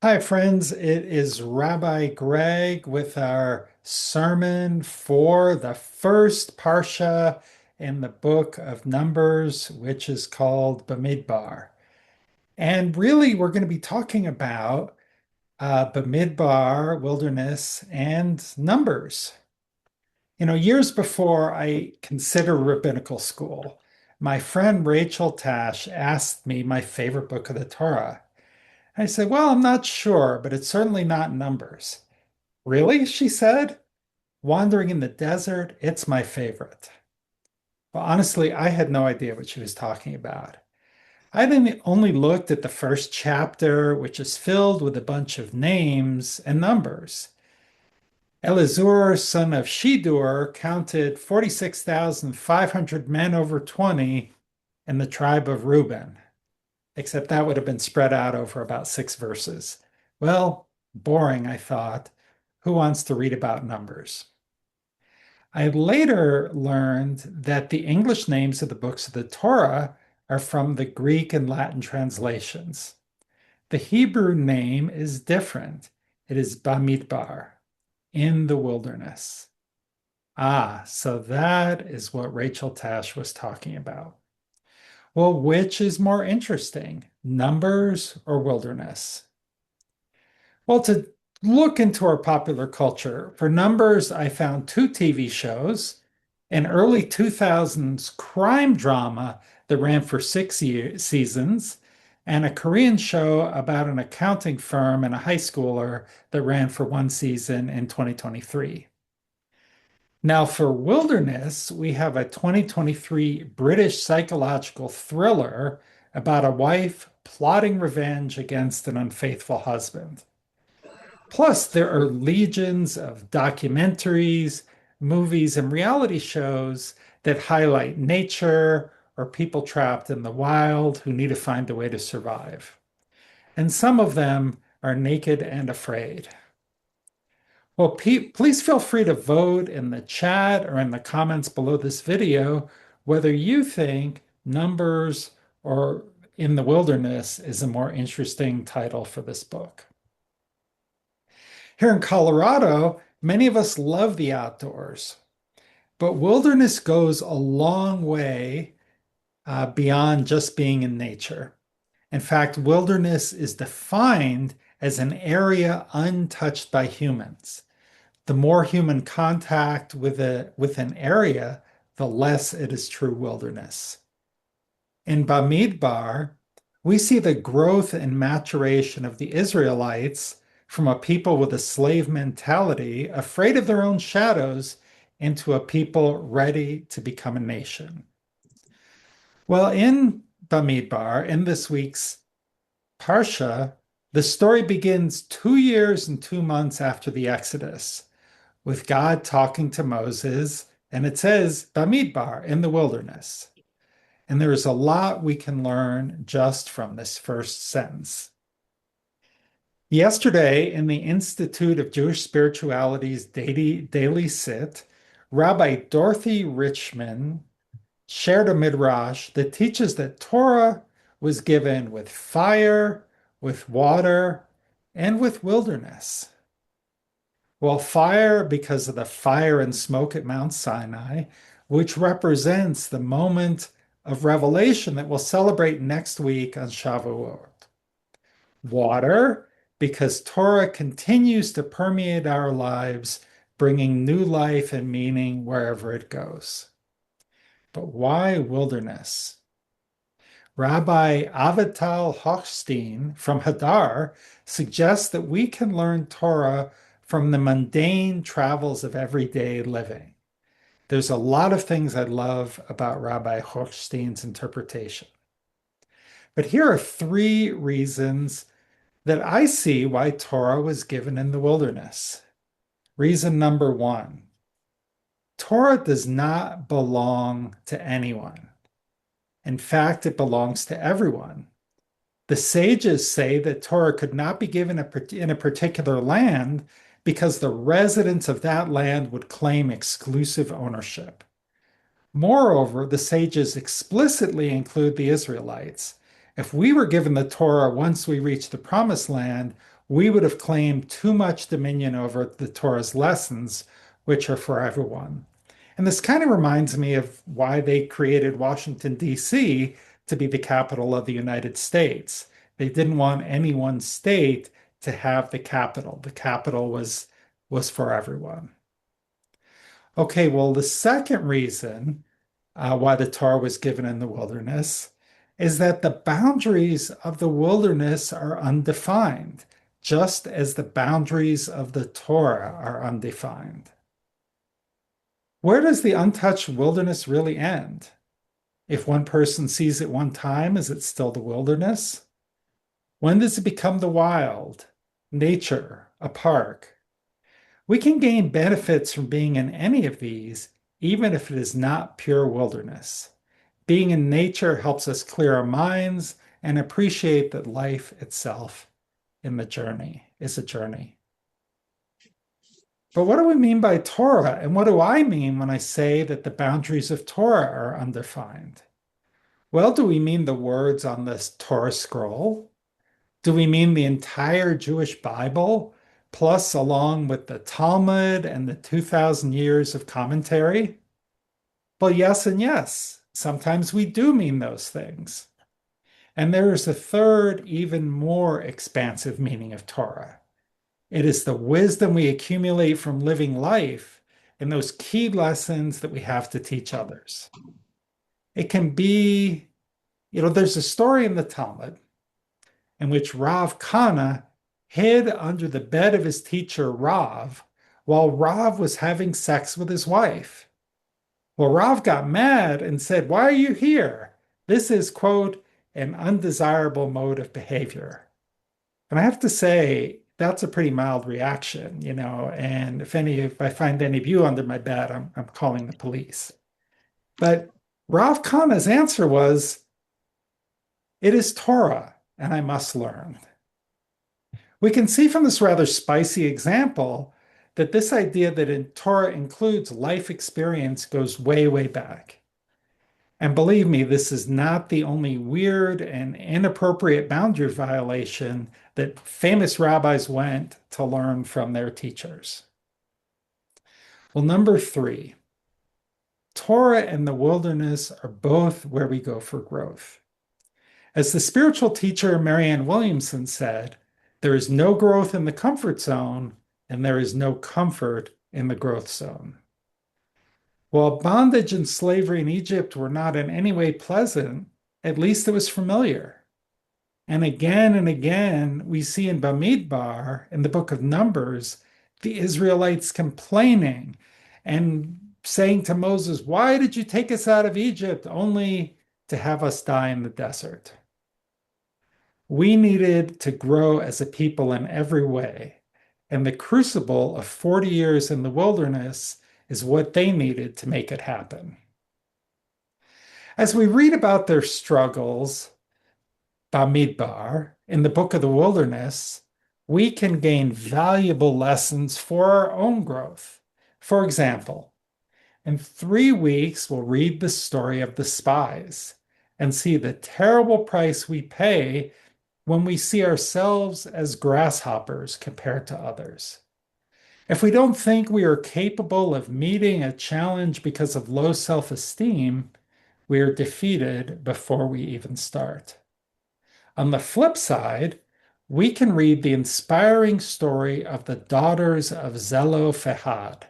Hi, friends. It is Rabbi Greg with our sermon for the first parsha in the book of Numbers, which is called Bamidbar. And really, we're going to be talking about Bamidbar, wilderness, and Numbers. Years before I considered rabbinical school, my friend Rachel Tash asked me my favorite book of the Torah. I said, well, I'm not sure, but it's certainly not Numbers. Really? She said. Wandering in the desert, it's my favorite. Well, honestly, I had no idea what she was talking about. I then only looked at the first chapter, which is filled with a bunch of names and numbers. Elizur, son of Shidur, counted 46,500 men over 20 in the tribe of Reuben, except that would have been spread out over about 6 verses. Well, boring, I thought. Who wants to read about numbers? I later learned that the English names of the books of the Torah are from the Greek and Latin translations. The Hebrew name is different. It is Bamidbar, in the wilderness. Ah, so that is what Rachel Tash was talking about. Well, which is more interesting, numbers or wilderness? Well, to look into our popular culture, for numbers, I found two TV shows, an early 2000s crime drama that ran for seasons, and a Korean show about an accounting firm and a high schooler that ran for one season in 2023. Now, for Wilderness, we have a 2023 British psychological thriller about a wife plotting revenge against an unfaithful husband. Plus, there are legions of documentaries, movies, and reality shows that highlight nature or people trapped in the wild who need to find a way to survive. And some of them are naked and afraid. Well, please feel free to vote in the chat or in the comments below this video whether you think Numbers or In the Wilderness is a more interesting title for this book. Here in Colorado, many of us love the outdoors, but wilderness goes a long way beyond just being in nature. In fact, wilderness is defined as an area untouched by humans. The more human contact with an area, the less it is true wilderness. In Bamidbar, we see the growth and maturation of the Israelites from a people with a slave mentality, afraid of their own shadows, into a people ready to become a nation. Well, in Bamidbar, in this week's Parsha, the story begins 2 years and 2 months after the Exodus, with God talking to Moses, and it says Bamidbar, in the wilderness. And there is a lot we can learn just from this first sentence. Yesterday, in the Institute of Jewish Spirituality's daily sit, Rabbi Dorothy Richman shared a midrash that teaches that Torah was given with fire, with water, and with wilderness. Well, fire because of the fire and smoke at Mount Sinai, which represents the moment of revelation that we'll celebrate next week on Shavuot. Water because Torah continues to permeate our lives, bringing new life and meaning wherever it goes. But why wilderness? Rabbi Avital Hochstein from Hadar suggests that we can learn Torah from the mundane travels of everyday living. There's a lot of things I love about Rabbi Hochstein's interpretation. But here are 3 reasons that I see why Torah was given in the wilderness. Reason number 1, Torah does not belong to anyone. In fact, it belongs to everyone. The sages say that Torah could not be given in a particular land because the residents of that land would claim exclusive ownership. Moreover, the sages explicitly include the Israelites. If we were given the Torah once we reach the promised land, we would have claimed too much dominion over the Torah's lessons, which are for everyone. And this kind of reminds me of why they created Washington, D.C. to be the capital of the United States. They didn't want any one state to have the capital. The capital was for everyone. Okay, well, the second reason why the Torah was given in the wilderness is that the boundaries of the wilderness are undefined, just as the boundaries of the Torah are undefined. Where does the untouched wilderness really end? If one person sees it one time, is it still the wilderness? When does it become the wild, nature, a park? We can gain benefits from being in any of these, even if it is not pure wilderness. Being in nature helps us clear our minds and appreciate that life itself in the journey is a journey. But what do we mean by Torah? And what do I mean when I say that the boundaries of Torah are undefined? Well, do we mean the words on this Torah scroll? Do we mean the entire Jewish Bible, plus along with the Talmud and the 2,000 years of commentary? Well, yes and yes. Sometimes we do mean those things. And there is a third, even more expansive meaning of Torah. It is the wisdom we accumulate from living life and those key lessons that we have to teach others. It can be, there's a story in the Talmud in which Rav Kana hid under the bed of his teacher Rav while Rav was having sex with his wife. Well, Rav got mad and said, "Why are you here? This is, quote, an undesirable mode of behavior." And I have to say, that's a pretty mild reaction, and if I find any of you under my bed, I'm calling the police. But Rav Kana's answer was, "It is Torah, and I must learn." We can see from this rather spicy example that this idea that in Torah includes life experience goes way, way back. And believe me, this is not the only weird and inappropriate boundary violation that famous rabbis went to learn from their teachers. Well, number 3, Torah and the wilderness are both where we go for growth. As the spiritual teacher Marianne Williamson said, there is no growth in the comfort zone, and there is no comfort in the growth zone. While bondage and slavery in Egypt were not in any way pleasant, at least it was familiar. And again, we see in Bamidbar, in the book of Numbers, the Israelites complaining and saying to Moses, "Why did you take us out of Egypt only to have us die in the desert?" We needed to grow as a people in every way, and the crucible of 40 years in the wilderness is what they needed to make it happen. As we read about their struggles, Bamidbar, in the book of the wilderness, we can gain valuable lessons for our own growth. For example, in 3 weeks, we'll read the story of the spies and see the terrible price we pay when we see ourselves as grasshoppers compared to others. If we don't think we are capable of meeting a challenge because of low self-esteem, we are defeated before we even start. On the flip side, we can read the inspiring story of the daughters of Zelophehad.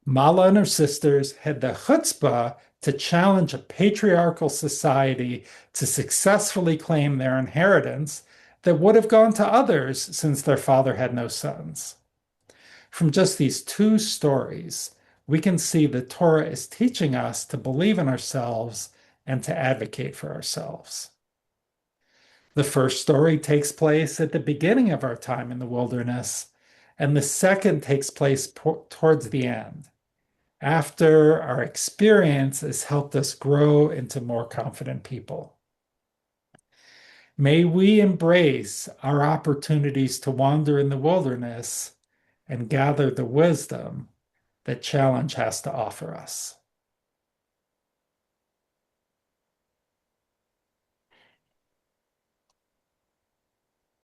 Mala and her sisters had the chutzpah to challenge a patriarchal society to successfully claim their inheritance that would have gone to others since their father had no sons. From just these 2 stories, we can see the Torah is teaching us to believe in ourselves and to advocate for ourselves. The first story takes place at the beginning of our time in the wilderness, and the second takes place towards the end, after our experience has helped us grow into more confident people. May we embrace our opportunities to wander in the wilderness and gather the wisdom that challenge has to offer us.